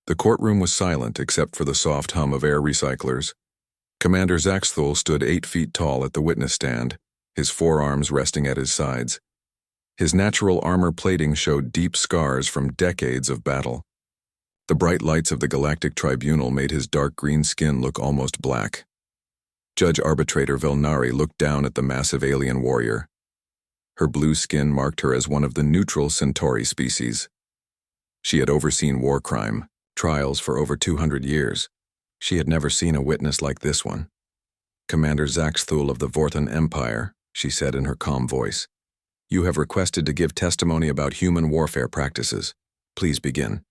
The courtroom was silent except for the soft hum of air recyclers. Commander Zaxthul stood 8 feet tall at the witness stand, his forearms resting at his sides. His natural armor plating showed deep scars from decades of battle. The bright lights of the Galactic Tribunal made his dark green skin look almost black. Judge Arbitrator Velnari looked down at the massive alien warrior. Her blue skin marked her as one of the neutral Centauri species. She had overseen war crime, trials for over 200 years. She had never seen a witness like this one. Commander Zaxthul of the Vorthan Empire, she said in her calm voice. You have requested to give testimony about human warfare practices. Please begin.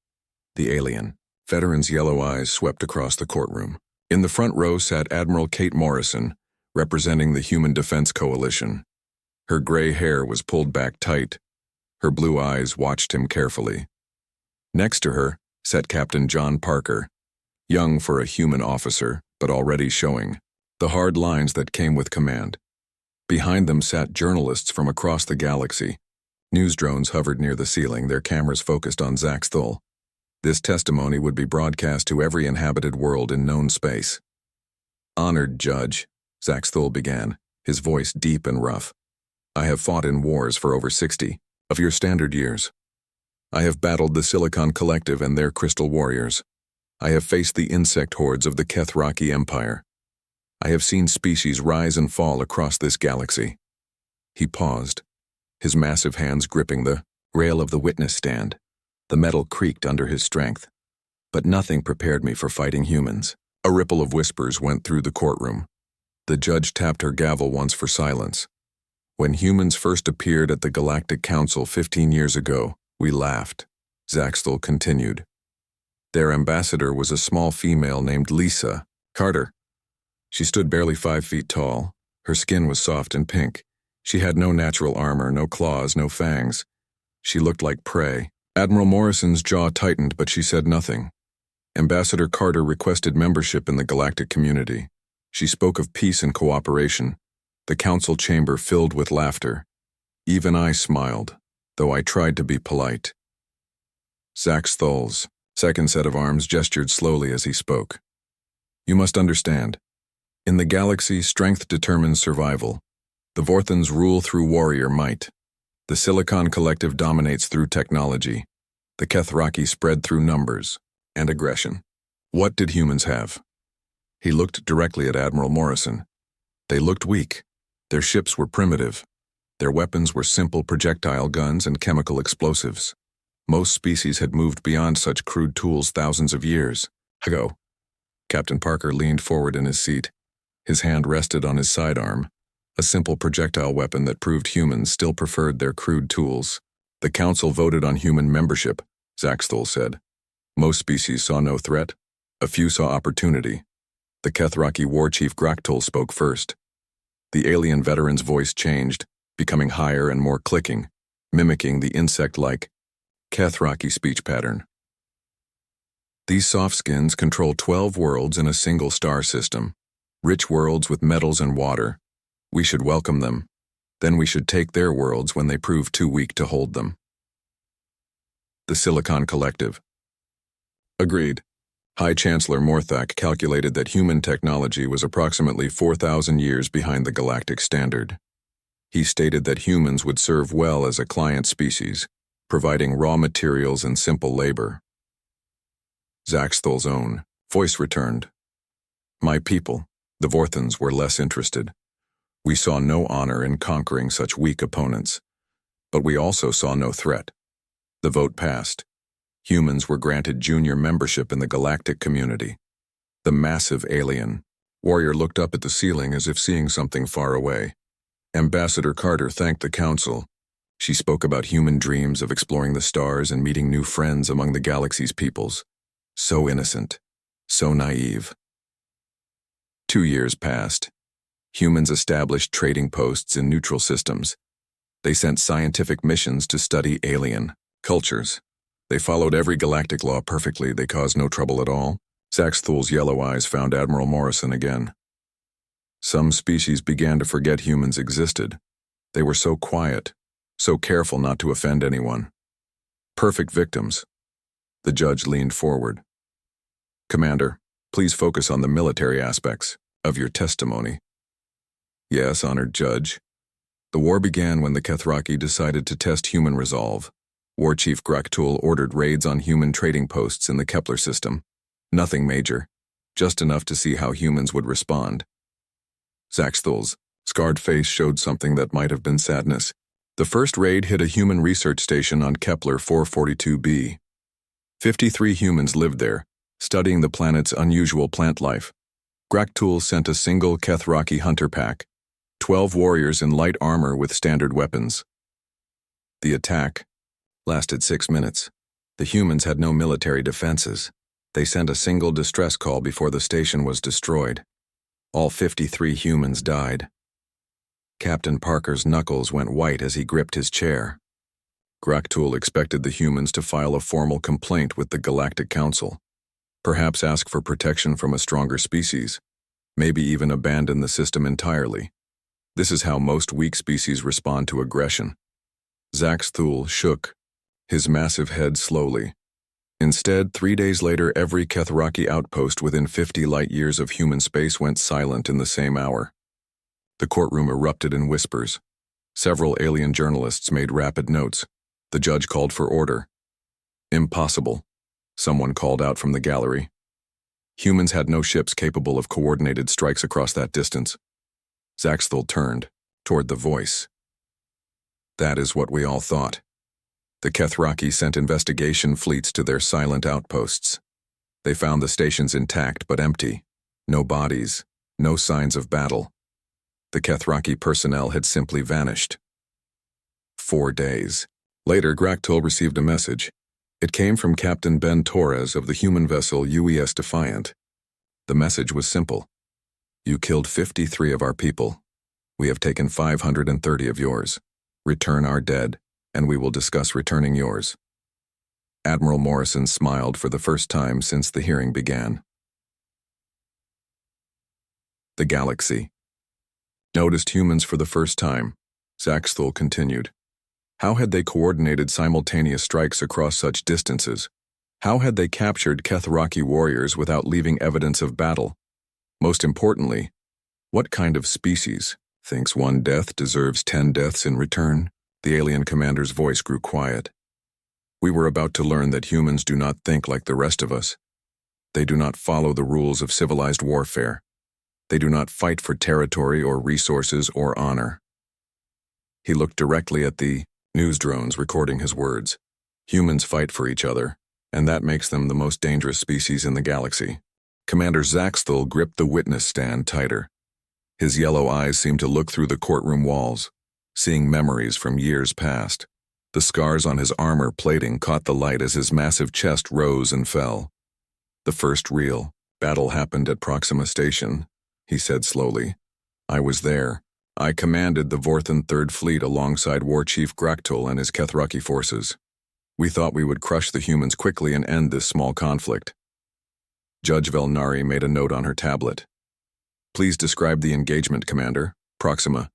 The alien. Veteran's yellow eyes swept across the courtroom. In the front row sat Admiral Kate Morrison, representing the Human Defense Coalition. Her gray hair was pulled back tight. Her blue eyes watched him carefully. Next to her sat Captain John Parker, young for a human officer, but already showing the hard lines that came with command. Behind them sat journalists from across the galaxy. News drones hovered near the ceiling, their cameras focused on Zaxthul. This testimony would be broadcast to every inhabited world in known space. Honored Judge, Zaxthul began, his voice deep and rough. I have fought in wars for over 60 of your standard years. I have battled the Silicon Collective and their crystal warriors. I have faced the insect hordes of the Kethraki Empire. I have seen species rise and fall across this galaxy. He paused, his massive hands gripping the rail of the witness stand. The metal creaked under his strength. But nothing prepared me for fighting humans. A ripple of whispers went through the courtroom. The judge tapped her gavel once for silence. When humans first appeared at the Galactic Council 15 years ago, we laughed. Zaxthul continued. Their ambassador was a small female named Lisa Carter. She stood barely 5 feet tall. Her skin was soft and pink. She had no natural armor, no claws, no fangs. She looked like prey. Admiral Morrison's jaw tightened, but she said nothing. Ambassador Carter requested membership in the galactic community. She spoke of peace and cooperation. The council chamber filled with laughter. Even I smiled, though I tried to be polite. Zaxthul's second set of arms gestured slowly as he spoke. You must understand. In the galaxy, strength determines survival. The Vorthans rule through warrior might. The Silicon Collective dominates through technology. The Kethraki spread through numbers and aggression. What did humans have? He looked directly at Admiral Morrison. They looked weak. Their ships were primitive. Their weapons were simple projectile guns and chemical explosives. Most species had moved beyond such crude tools thousands of years ago. Captain Parker leaned forward in his seat. His hand rested on his sidearm. A simple projectile weapon that proved humans still preferred their crude tools. The council voted on human membership, Zaxthul said. Most species saw no threat. A few saw opportunity. The Kethraki war chief Graktul spoke first. The alien veteran's voice changed, becoming higher and more clicking, mimicking the insect-like Kethraki speech pattern. These soft skins control 12 worlds in a single star system, rich worlds with metals and water. We should welcome them. Then we should take their worlds when they prove too weak to hold them. The Silicon Collective. Agreed. High Chancellor Morthak calculated that human technology was approximately 4,000 years behind the galactic standard. He stated that humans would serve well as a client species, providing raw materials and simple labor. Zaxthul's own voice returned. My people, the Vorthans, were less interested. We saw no honor in conquering such weak opponents, but we also saw no threat. The vote passed. Humans were granted junior membership in the galactic community. The massive alien warrior looked up at the ceiling as if seeing something far away. Ambassador Carter thanked the council. She spoke about human dreams of exploring the stars and meeting new friends among the galaxy's peoples. So innocent, so naive. 2 years passed. Humans established trading posts in neutral systems. They sent scientific missions to study alien cultures. They followed every galactic law perfectly. They caused no trouble at all. Zaxthul's yellow eyes found Admiral Morrison again. Some species began to forget humans existed. They were so quiet, so careful not to offend anyone. Perfect victims. The judge leaned forward. Commander, please focus on the military aspects of your testimony. Yes, honored judge. The war began when the Kethraki decided to test human resolve. War Chief Graktul ordered raids on human trading posts in the Kepler system. Nothing major, just enough to see how humans would respond. Zaxthul's scarred face showed something that might have been sadness. The first raid hit a human research station on Kepler 442b. 53 humans lived there, studying the planet's unusual plant life. Graktul sent a single Kethraki hunter pack, 12 warriors in light armor with standard weapons. The attack lasted 6 minutes. The humans had no military defenses. They sent a single distress call before the station was destroyed. All 53 humans died. Captain Parker's knuckles went white as he gripped his chair. Graktul expected the humans to file a formal complaint with the Galactic Council, perhaps ask for protection from a stronger species, maybe even abandon the system entirely. This is how most weak species respond to aggression. Zaxthul shook, his massive head slowly. Instead, 3 days later, every Kethraki outpost within 50 light-years of human space went silent in the same hour. The courtroom erupted in whispers. Several alien journalists made rapid notes. The judge called for order. Impossible, someone called out from the gallery. Humans had no ships capable of coordinated strikes across that distance. Zaxthul turned toward the voice. That is what we all thought. The Kethraki sent investigation fleets to their silent outposts. They found the stations intact but empty. No bodies, no signs of battle. The Kethraki personnel had simply vanished. 4 days. Later, Graktul received a message. It came from Captain Ben Torres of the human vessel UES Defiant. The message was simple. You killed 53 of our people. We have taken 530 of yours. Return our dead, and we will discuss returning yours. Admiral Morrison smiled for the first time since the hearing began. The galaxy. Noticed humans for the first time, Zaxthul continued. How had they coordinated simultaneous strikes across such distances? How had they captured Kethraki warriors without leaving evidence of battle? Most importantly, what kind of species thinks one death deserves 10 deaths in return? The alien commander's voice grew quiet. We were about to learn that humans do not think like the rest of us. They do not follow the rules of civilized warfare. They do not fight for territory or resources or honor. He looked directly at the news drones recording his words. Humans fight for each other, and that makes them the most dangerous species in the galaxy. Commander Zaxthul gripped the witness stand tighter. His yellow eyes seemed to look through the courtroom walls, seeing memories from years past. The scars on his armor plating caught the light as his massive chest rose and fell. The first real battle happened at Proxima Station, he said slowly. I was there. I commanded the Vorthan 3rd Fleet alongside War Chief Graktul and his Kethraki forces. We thought we would crush the humans quickly and end this small conflict. Judge Velnari made a note on her tablet. Please describe the engagement, Commander. Proxima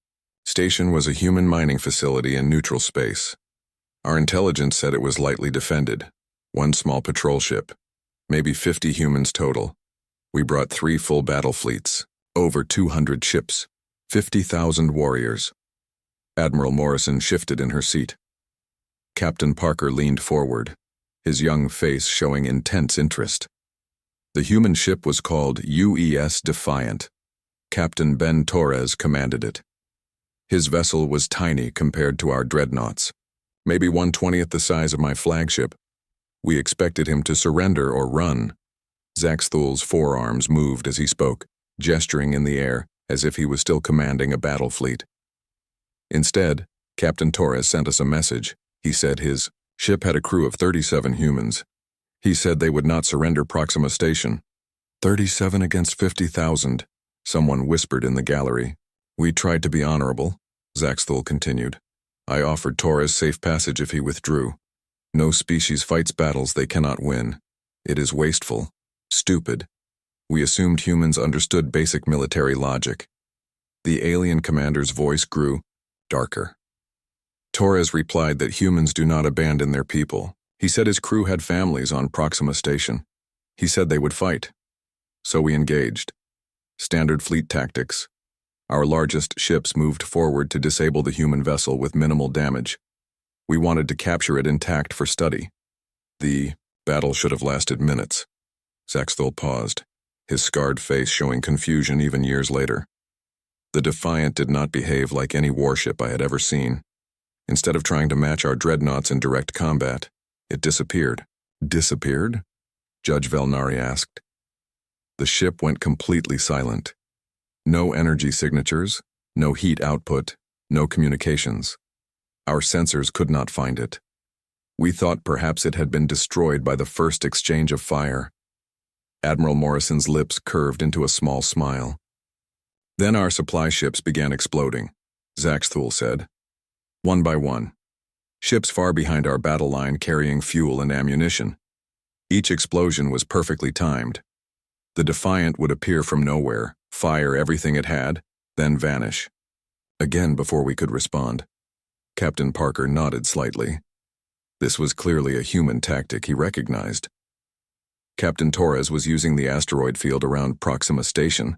Station was a human mining facility in neutral space. Our intelligence said it was lightly defended. 1 small patrol ship. Maybe 50 humans total. We brought 3 full battle fleets. Over 200 ships. 50,000 warriors. Admiral Morrison shifted in her seat. Captain Parker leaned forward, his young face showing intense interest. The human ship was called UES Defiant. Captain Ben Torres commanded it. His vessel was tiny compared to our dreadnoughts, maybe 1/20th the size of my flagship. We expected him to surrender or run. Zaxthul's forearms moved as he spoke, gesturing in the air as if he was still commanding a battle fleet. Instead, Captain Torres sent us a message. He said his ship had a crew of 37 humans. He said they would not surrender Proxima Station. 37 against 50,000, someone whispered in the gallery. We tried to be honorable, Zaxthul continued. I offered Torres safe passage if he withdrew. No species fights battles they cannot win. It is wasteful, stupid. We assumed humans understood basic military logic. The alien commander's voice grew darker. Torres replied that humans do not abandon their people. He said his crew had families on Proxima Station. He said they would fight. So we engaged. Standard fleet tactics. Our largest ships moved forward to disable the human vessel with minimal damage. We wanted to capture it intact for study. The battle should have lasted minutes. Zaxthul paused, his scarred face showing confusion even years later. The Defiant did not behave like any warship I had ever seen. Instead of trying to match our dreadnoughts in direct combat, it disappeared. Disappeared? Judge Velnari asked. The ship went completely silent. No energy signatures, no heat output, no communications. Our sensors could not find it. We thought perhaps it had been destroyed by the first exchange of fire. Admiral Morrison's lips curved into a small smile. Then our supply ships began exploding, Zaxthul said. One by one. Ships far behind our battle line carrying fuel and ammunition. Each explosion was perfectly timed. The Defiant would appear from nowhere, fire everything it had, then vanish. Again before we could respond. Captain Parker nodded slightly. This was clearly a human tactic he recognized. Captain Torres was using the asteroid field around Proxima Station,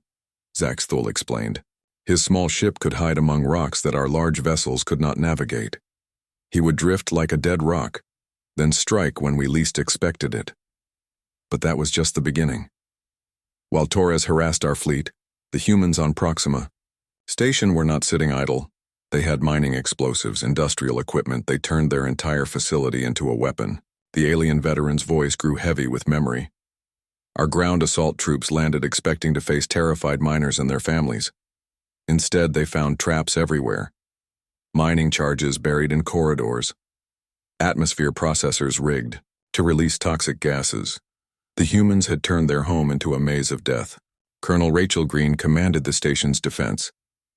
Zaxthul explained. His small ship could hide among rocks that our large vessels could not navigate. He would drift like a dead rock, then strike when we least expected it. But that was just the beginning. While Torres harassed our fleet, the humans on Proxima Station were not sitting idle. They had mining explosives, industrial equipment. They turned their entire facility into a weapon. The alien veteran's voice grew heavy with memory. Our ground assault troops landed expecting to face terrified miners and their families. Instead, they found traps everywhere. Mining charges buried in corridors. Atmosphere processors rigged to release toxic gases. The humans had turned their home into a maze of death. Colonel Rachel Green commanded the station's defense.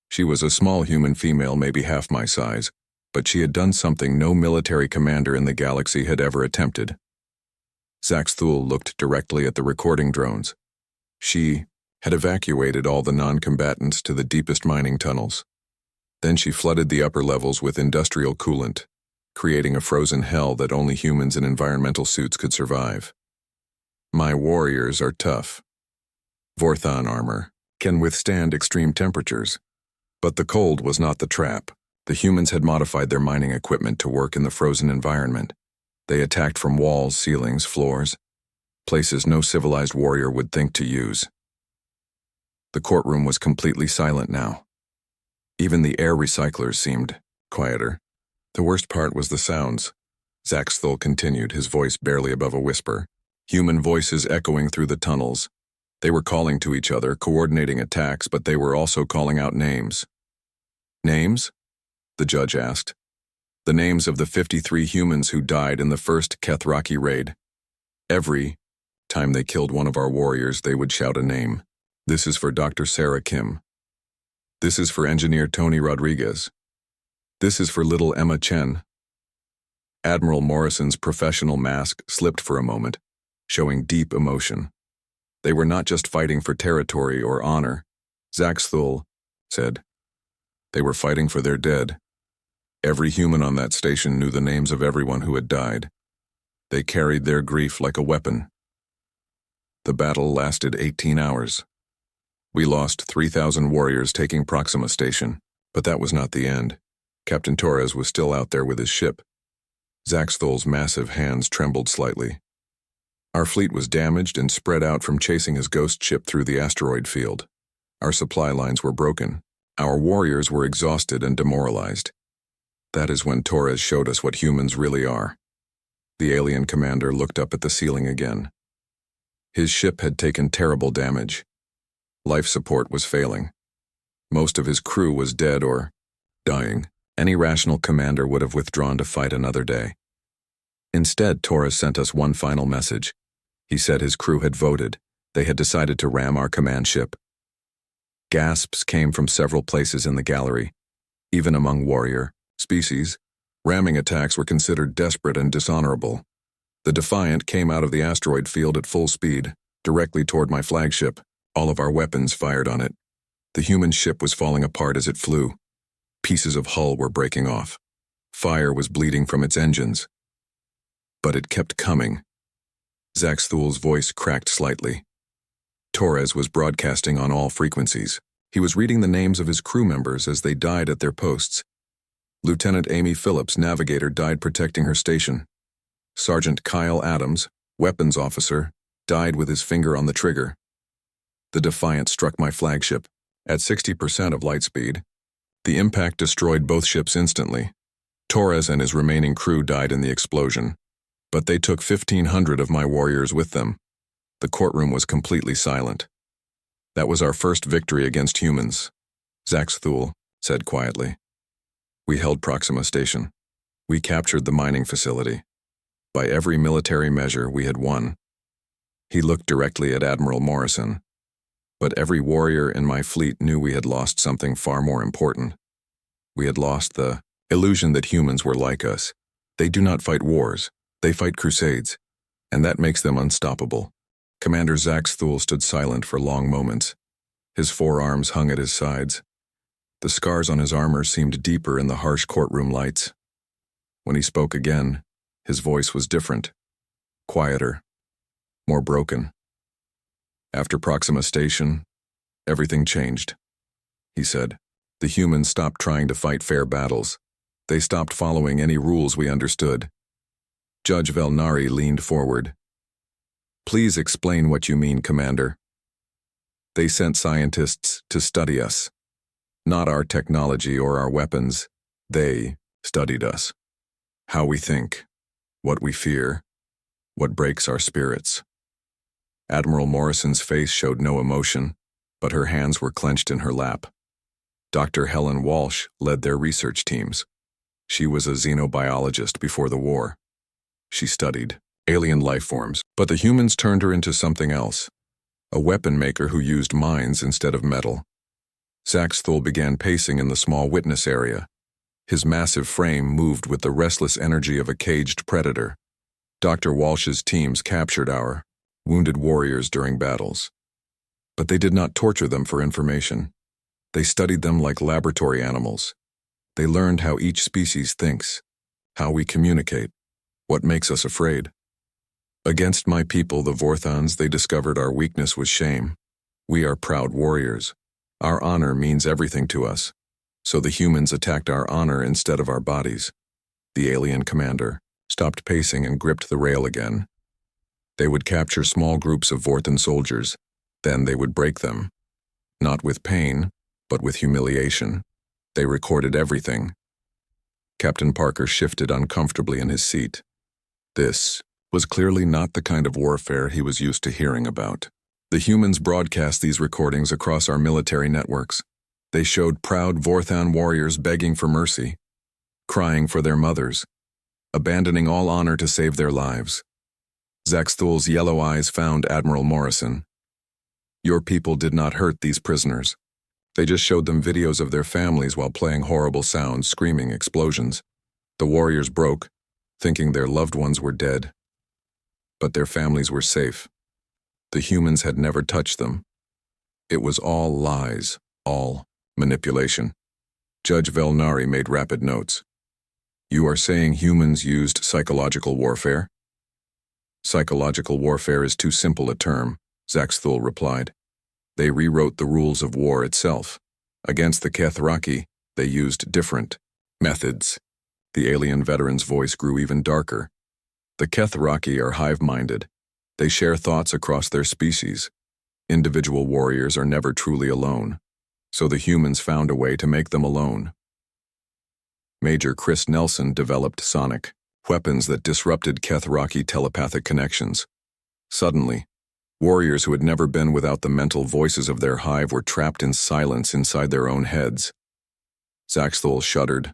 She was a small human female, maybe half my size, but she had done something no military commander in the galaxy had ever attempted. Zaxthul looked directly at the recording drones. She had evacuated all the non-combatants to the deepest mining tunnels. Then she flooded the upper levels with industrial coolant, creating a frozen hell that only humans in environmental suits could survive. My warriors are tough. Vorthon armor can withstand extreme temperatures. But the cold was not the trap. The humans had modified their mining equipment to work in the frozen environment. They attacked from walls, ceilings, floors, places no civilized warrior would think to use. The courtroom was completely silent now. Even the air recyclers seemed quieter. The worst part was the sounds. Zaxthul continued, his voice barely above a whisper. Human voices echoing through the tunnels. They were calling to each other, coordinating attacks, but they were also calling out names. Names? The judge asked. The names of the 53 humans who died in the first Kethraki raid. Every time they killed one of our warriors, they would shout a name. This is for Dr. Sarah Kim. This is for Engineer Tony Rodriguez. This is for little Emma Chen. Admiral Morrison's professional mask slipped for a moment, showing deep emotion. They were not just fighting for territory or honor, Zaxthul said. They were fighting for their dead. Every human on that station knew the names of everyone who had died. They carried their grief like a weapon. The battle lasted 18 hours. We lost 3,000 warriors taking Proxima Station, but that was not the end. Captain Torres was still out there with his ship. Zaxthul's massive hands trembled slightly. Our fleet was damaged and spread out from chasing his ghost ship through the asteroid field. Our supply lines were broken. Our warriors were exhausted and demoralized. That is when Torres showed us what humans really are. The alien commander looked up at the ceiling again. His ship had taken terrible damage. Life support was failing. Most of his crew was dead or dying. Any rational commander would have withdrawn to fight another day. Instead, Torres sent us one final message. He said his crew had voted. They had decided to ram our command ship. Gasps came from several places in the gallery. Even among warrior species, ramming attacks were considered desperate and dishonorable. The Defiant came out of the asteroid field at full speed, directly toward my flagship. All of our weapons fired on it. The human ship was falling apart as it flew. Pieces of hull were breaking off. Fire was bleeding from its engines. But it kept coming. Zaxthul's voice cracked slightly. Torres was broadcasting on all frequencies. He was reading the names of his crew members as they died at their posts. Lieutenant Amy Phillips, navigator, died protecting her station. Sergeant Kyle Adams, weapons officer, died with his finger on the trigger. The Defiant struck my flagship at 60% of light speed. The impact destroyed both ships instantly. Torres and his remaining crew died in the explosion, but they took 1,500 of my warriors with them. The courtroom was completely silent. That was our first victory against humans, Zaxthul said quietly. We held Proxima Station. We captured the mining facility. By every military measure, we had won. He looked directly at Admiral Morrison. But every warrior in my fleet knew we had lost something far more important. We had lost the illusion that humans were like us. They do not fight wars. They fight crusades. And that makes them unstoppable. Commander Zaxthul stood silent for long moments. His forearms hung at his sides. The scars on his armor seemed deeper in the harsh courtroom lights. When he spoke again, his voice was different, quieter, more broken. After Proxima Station, everything changed, he said. The humans stopped trying to fight fair battles. They stopped following any rules we understood. Judge Velnari leaned forward. Please explain what you mean, Commander. They sent scientists to study us. Not our technology or our weapons. They studied us. How we think, what we fear, what breaks our spirits. Admiral Morrison's face showed no emotion, but her hands were clenched in her lap. Dr. Helen Walsh led their research teams. She was a xenobiologist before the war. She studied alien life forms, but the humans turned her into something else, a weapon maker who used minds instead of metal. Zaxthul began pacing in the small witness area. His massive frame moved with the restless energy of a caged predator. Dr. Walsh's teams captured our wounded warriors during battles. But they did not torture them for information. They studied them like laboratory animals. They learned how each species thinks, how we communicate, what makes us afraid. Against my people, the Vorthons, they discovered our weakness was shame. We are proud warriors. Our honor means everything to us. So the humans attacked our honor instead of our bodies. The alien commander stopped pacing and gripped the rail again. They would capture small groups of Vorthon soldiers. Then they would break them. Not with pain, but with humiliation. They recorded everything. Captain Parker shifted uncomfortably in his seat. This was clearly not the kind of warfare he was used to hearing about. The humans broadcast these recordings across our military networks. They showed proud Vorthon warriors begging for mercy, crying for their mothers, abandoning all honor to save their lives. Zaxthul's yellow eyes found Admiral Morrison. Your people did not hurt these prisoners. They just showed them videos of their families while playing horrible sounds, screaming explosions. The warriors broke, thinking their loved ones were dead. But their families were safe. The humans had never touched them. It was all lies, all manipulation. Judge Velnari made rapid notes. You are saying humans used psychological warfare? Psychological warfare is too simple a term, Zaxthul replied. They rewrote the rules of war itself. Against the Kethraki, they used different methods. The alien veteran's voice grew even darker. The Kethraki are hive-minded. They share thoughts across their species. Individual warriors are never truly alone, so the humans found a way to make them alone. Major Chris Nelson developed sonic weapons that disrupted Kethraki telepathic connections. Suddenly, warriors who had never been without the mental voices of their hive were trapped in silence inside their own heads. Zaxthul shuddered,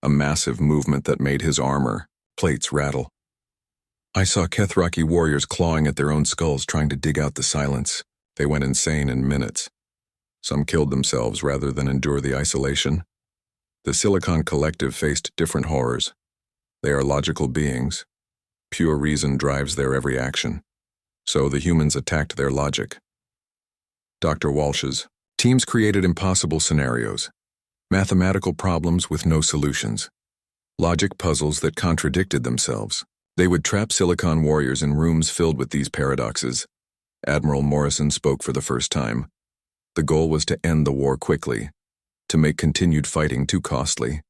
a massive movement that made his armor plates rattle. I saw Kethraki warriors clawing at their own skulls trying to dig out the silence. They went insane in minutes. Some killed themselves rather than endure the isolation. The Silicon Collective faced different horrors. They are logical beings. Pure reason drives their every action. So the humans attacked their logic. Dr. Walsh's teams created impossible scenarios, mathematical problems with no solutions, logic puzzles that contradicted themselves. They would trap Silicon warriors in rooms filled with these paradoxes. Admiral Morrison spoke for the first time. The goal was to end the war quickly, to make continued fighting too costly.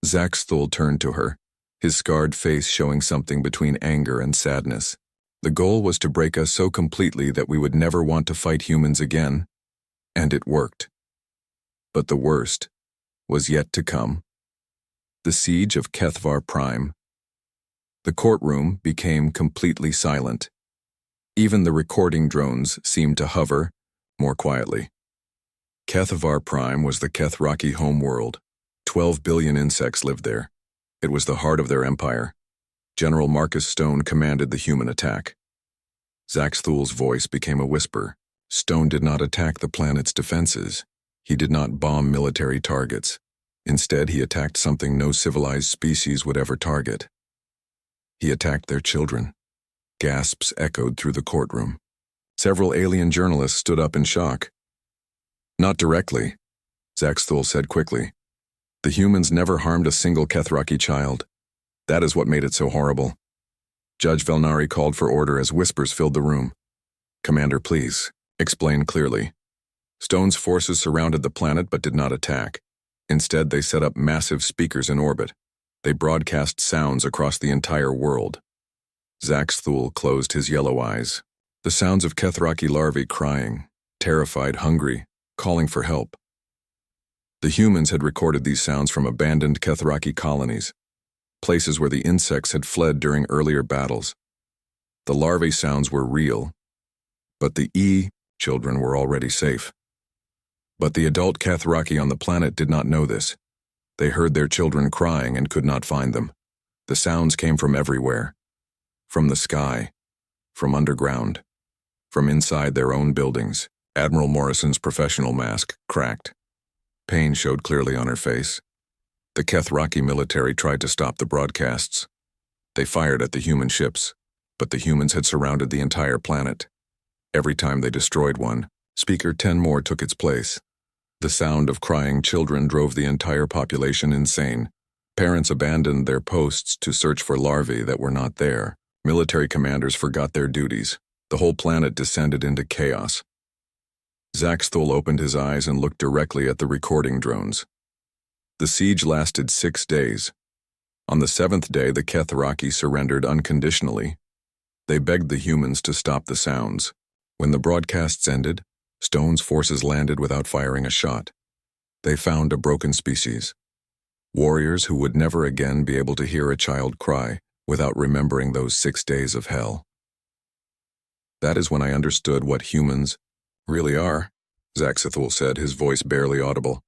Zaxthul turned to her, his scarred face showing something between anger and sadness. The goal was to break us so completely that we would never want to fight humans again, and it worked. But the worst was yet to come. The siege of Kethvar Prime. The courtroom became completely silent. Even the recording drones seemed to hover more quietly. Kethvar Prime was the Kethraki homeworld. 12 billion insects lived there. It was the heart of their empire. General Marcus Stone commanded the human attack. Zaxthul's voice became a whisper. Stone did not attack the planet's defenses. He did not bomb military targets. Instead, he attacked something no civilized species would ever target. He attacked their children. Gasps echoed through the courtroom. Several alien journalists stood up in shock. Not directly, Zaxthul said quickly. The humans never harmed a single Kethraki child. That is what made it so horrible. Judge Velnari called for order as whispers filled the room. Commander, please, explain clearly. Stone's forces surrounded the planet but did not attack. Instead, they set up massive speakers in orbit. They broadcast sounds across the entire world. Zaxthul closed his yellow eyes. The sounds of Kethraki larvae crying, terrified, hungry, calling for help. The humans had recorded these sounds from abandoned Kethraki colonies, places where the insects had fled during earlier battles. The larvae sounds were real, but the children were already safe. But the adult Kethraki on the planet did not know this. They heard their children crying and could not find them. The sounds came from everywhere. From the sky, from underground, from inside their own buildings. Admiral Morrison's professional mask cracked. Pain showed clearly on her face. The Kethraki military tried to stop the broadcasts. They fired at the human ships, but the humans had surrounded the entire planet. Every time they destroyed one, Speaker 10 more took its place. The sound of crying children drove the entire population insane. Parents abandoned their posts to search for larvae that were not there. Military commanders forgot their duties. The whole planet descended into chaos. Zaxthul opened his eyes and looked directly at the recording drones. The siege lasted 6 days. On the 7th day, the Kethraki surrendered unconditionally. They begged the humans to stop the sounds. When the broadcasts ended, Stone's forces landed without firing a shot. They found a broken species. Warriors who would never again be able to hear a child cry without remembering those 6 days of hell. That is when I understood what humans really are, Zaxthul said, his voice barely audible.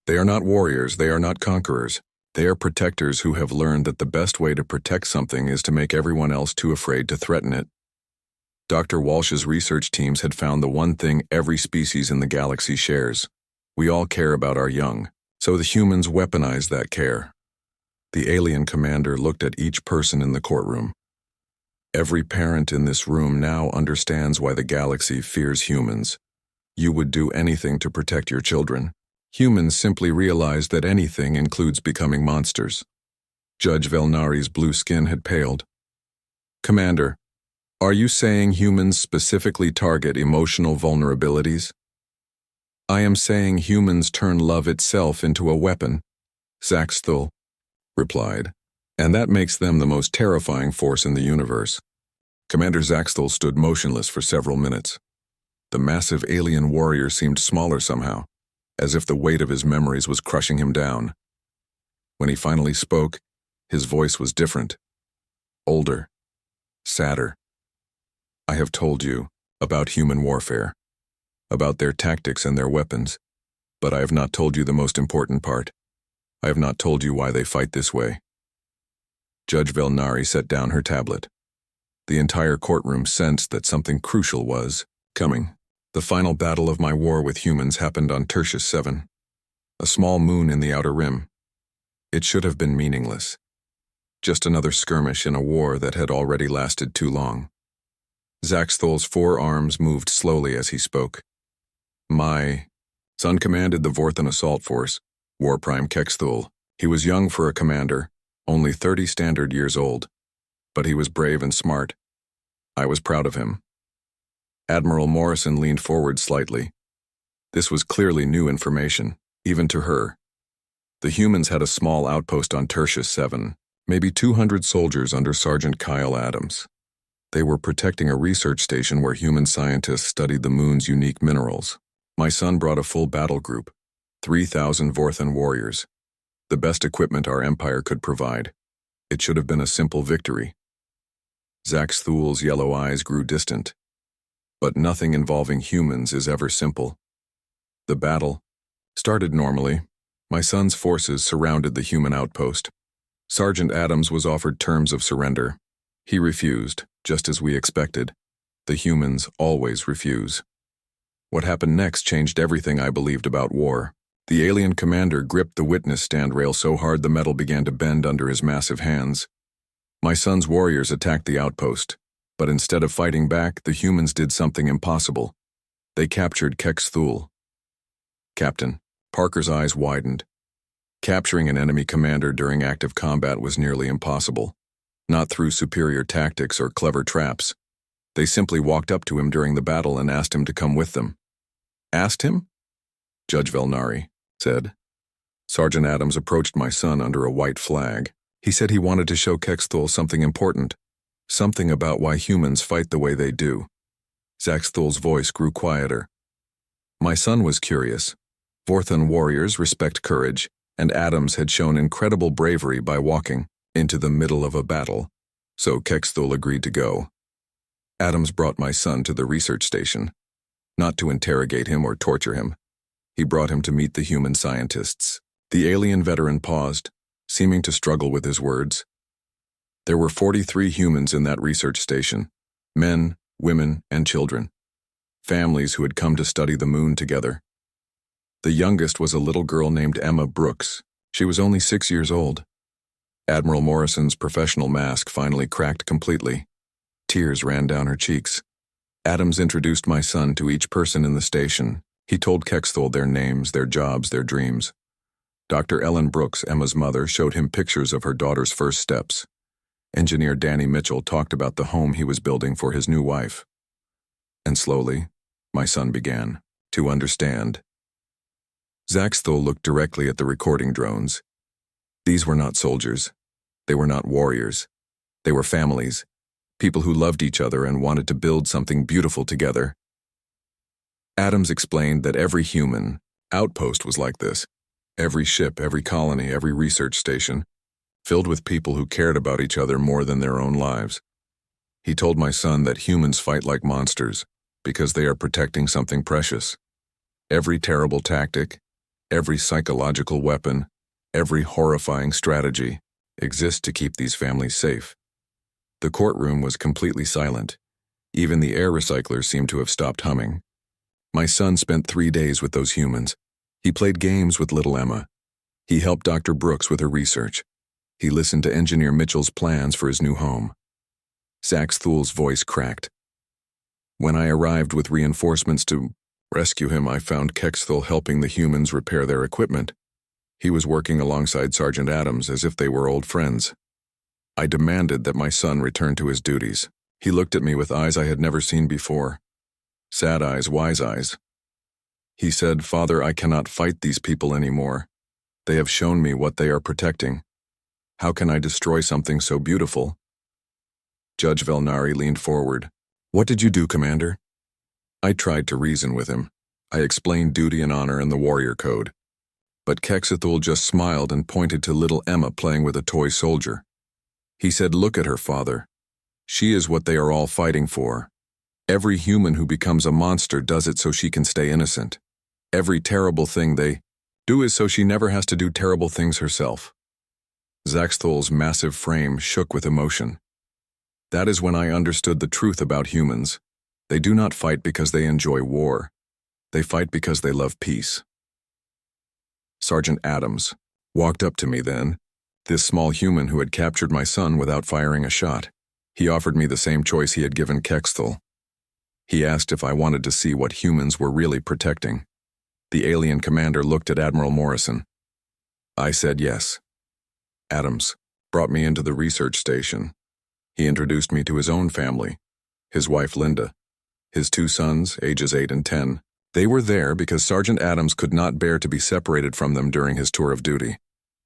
They are not warriors, they are not conquerors. They are protectors who have learned that the best way to protect something is to make everyone else too afraid to threaten it. Dr. Walsh's research teams had found the one thing every species in the galaxy shares. We all care about our young, so the humans weaponize that care. The alien commander looked at each person in the courtroom. Every parent in this room now understands why the galaxy fears humans. You would do anything to protect your children. Humans simply realize that anything includes becoming monsters. Judge Velnari's blue skin had paled. Commander, are you saying humans specifically target emotional vulnerabilities? I am saying humans turn love itself into a weapon, Zaxthul replied, and that makes them the most terrifying force in the universe. Commander Zaxthul stood motionless for several minutes. The massive alien warrior seemed smaller somehow, as if the weight of his memories was crushing him down. When he finally spoke, his voice was different, older, sadder. I have told you about human warfare, about their tactics and their weapons, but I have not told you the most important part. I have not told you why they fight this way. Judge Velnari set down her tablet. The entire courtroom sensed that something crucial was coming. The final battle of my war with humans happened on Tertius 7, a small moon in the outer rim. It should have been meaningless. Just another skirmish in a war that had already lasted too long. Zaxthul's 4 arms moved slowly as he spoke. My son commanded the Vorthan Assault Force, War Prime Kexthul. He was young for a commander, only 30 standard years old. but he was brave and smart. I was proud of him. Admiral Morrison leaned forward slightly. This was clearly new information, even to her. The humans had a small outpost on Tertius 7, maybe 200 soldiers under Sergeant Kyle Adams. They were protecting a research station where human scientists studied the moon's unique minerals. My son brought a full battle group, 3,000 Vorthan warriors, the best equipment our empire could provide. It should have been a simple victory. Zax Thul's yellow eyes grew distant. But nothing involving humans is ever simple. The battle started normally. My son's forces surrounded the human outpost. Sergeant Adams was offered terms of surrender. He refused, just as we expected. The humans always refuse. What happened next changed everything I believed about war. The alien commander gripped the witness stand rail so hard the metal began to bend under his massive hands. My son's warriors attacked the outpost, but instead of fighting back, the humans did something impossible. They captured Kex Thul. Captain, Parker's eyes widened. Capturing an enemy commander during active combat was nearly impossible. Not through superior tactics or clever traps. They simply walked up to him during the battle and asked him to come with them. Asked him? Judge Velnari said. Sergeant Adams approached my son under a white flag. He said he wanted to show Kex Thul something important, something about why humans fight the way they do. Zax Thul's voice grew quieter. My son was curious. Vorthan warriors respect courage, and Adams had shown incredible bravery by walking into the middle of a battle, so Kex Thul agreed to go. Adams brought my son to the research station, not to interrogate him or torture him. He brought him to meet the human scientists. The alien veteran paused, seeming to struggle with his words. There were 43 humans in that research station, men, women, and children, families who had come to study the moon together. The youngest was a little girl named Emma Brooks. She was only 6 years old. Admiral Morrison's professional mask finally cracked completely. Tears ran down her cheeks. Adams introduced my son to each person in the station. He told Kex Thul their names, their jobs, their dreams. Dr. Ellen Brooks, Emma's mother, showed him pictures of her daughter's first steps. Engineer Danny Mitchell talked about the home he was building for his new wife. And slowly, my son began to understand. Zax Thul looked directly at the recording drones. These were not soldiers. They were not warriors. They were families, people who loved each other and wanted to build something beautiful together. Adams explained that every human outpost was like this. Every ship, every colony, every research station, filled with people who cared about each other more than their own lives. He told my son that humans fight like monsters because they are protecting something precious. Every terrible tactic, every psychological weapon, every horrifying strategy exists to keep these families safe. The courtroom was completely silent. Even the air recyclers seemed to have stopped humming. My son spent 3 days with those humans. He played games with little Emma. He helped Dr. Brooks with her research. He listened to Engineer Mitchell's plans for his new home. Zax Thul's voice cracked. When I arrived with reinforcements to rescue him, I found Kex Thul helping the humans repair their equipment. He was working alongside Sergeant Adams as if they were old friends. I demanded that my son return to his duties. He looked at me with eyes I had never seen before. Sad eyes, wise eyes. He said, "Father, I cannot fight these people anymore. They have shown me what they are protecting. How can I destroy something so beautiful?" Judge Velnari leaned forward. "What did you do, Commander?" I tried to reason with him. I explained duty and honor and the warrior code. But Kex Thul just smiled and pointed to little Emma playing with a toy soldier. He said, "Look at her, Father. She is what they are all fighting for. Every human who becomes a monster does it so she can stay innocent. Every terrible thing they do is so she never has to do terrible things herself." Zax Thul's massive frame shook with emotion. That is when I understood the truth about humans. They do not fight because they enjoy war. They fight because they love peace. Sergeant Adams walked up to me then, this small human who had captured my son without firing a shot. He offered me the same choice he had given Kex Thul. He asked if I wanted to see what humans were really protecting. The alien commander looked at Admiral Morrison. I said yes. Adams brought me into the research station. He introduced me to his own family, his wife Linda, his 2 sons, ages 8 and 10. They were there because Sergeant Adams could not bear to be separated from them during his tour of duty.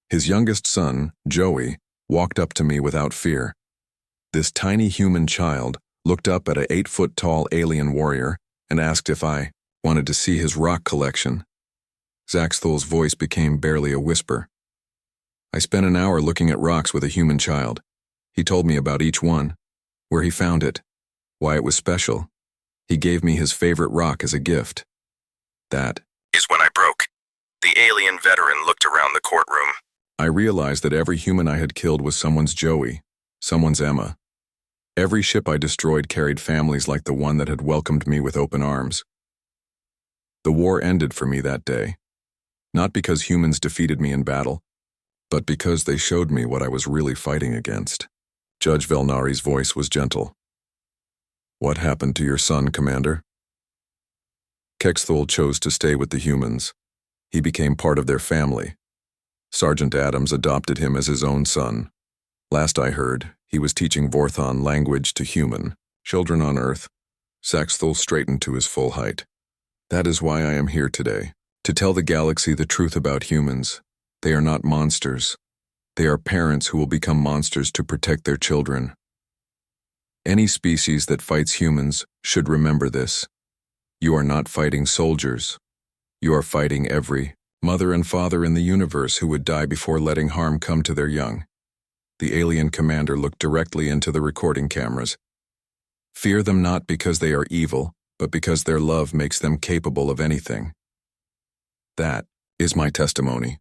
His youngest son, Joey, walked up to me without fear. This tiny human child looked up at an 8-foot-tall alien warrior and asked if I wanted to see his rock collection. Zaxthul's voice became barely a whisper. I spent an hour looking at rocks with a human child. He told me about each one, where he found it, why it was special. He gave me his favorite rock as a gift. That is when I broke. The alien veteran looked around the courtroom. I realized that every human I had killed was someone's Joey, someone's Emma. Every ship I destroyed carried families like the one that had welcomed me with open arms. The war ended for me that day, not because humans defeated me in battle, but because they showed me what I was really fighting against. Judge Velnari's voice was gentle. What happened to your son, Commander? Kexthul chose to stay with the humans. He became part of their family. Sergeant Adams adopted him as his own son. Last I heard, he was teaching Vorthon language to human, children on Earth. Zaxthul straightened to his full height. That is why I am here today, to tell the galaxy the truth about humans. They are not monsters. They are parents who will become monsters to protect their children. Any species that fights humans should remember this. You are not fighting soldiers. You are fighting every mother and father in the universe who would die before letting harm come to their young. The alien commander looked directly into the recording cameras. Fear them not because they are evil, but because their love makes them capable of anything. That is my testimony.